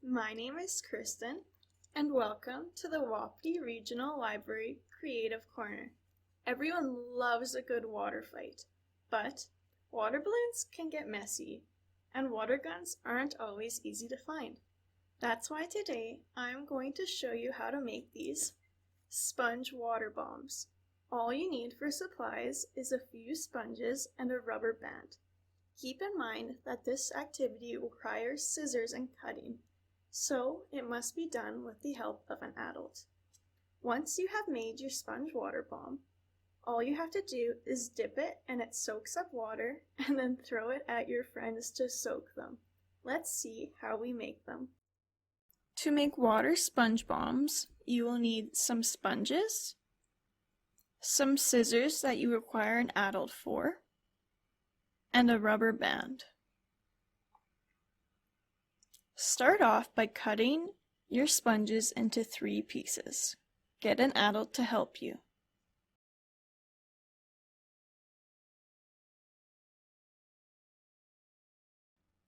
My name is Kristen, and welcome to the Wapiti Regional Library Creative Corner. Everyone loves a good water fight, but water balloons can get messy, and water guns aren't always easy to find. That's why today I'm going to show you how to make these sponge water bombs. All you need for supplies is a few sponges and a rubber band. Keep in mind that this activity requires scissors and cutting, so it must be done with the help of an adult. Once you have made your sponge water bomb, all you have to do is dip it and it soaks up water, and then throw it at your friends to soak them. Let's see how we make them. To make water sponge bombs, you will need some sponges, some scissors that you require an adult for, and a rubber band. Start off by cutting your sponges into 3 pieces. Get an adult to help you.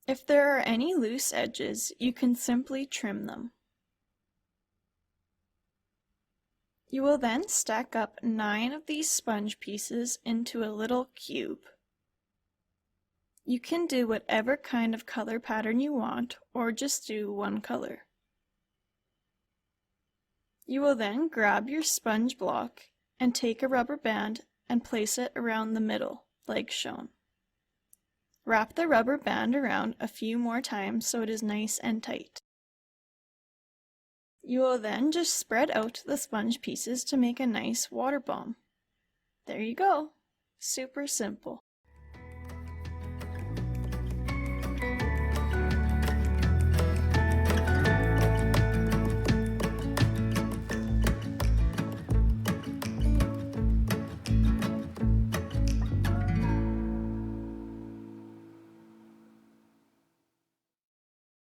If there are any loose edges, you can simply trim them. You will then stack up 9 of these sponge pieces into a little cube. You can do whatever kind of color pattern you want, or just do one color. You will then grab your sponge block and take a rubber band and place it around the middle, like shown. Wrap the rubber band around a few more times so it is nice and tight. You will then just spread out the sponge pieces to make a nice water bomb. There you go. Super simple.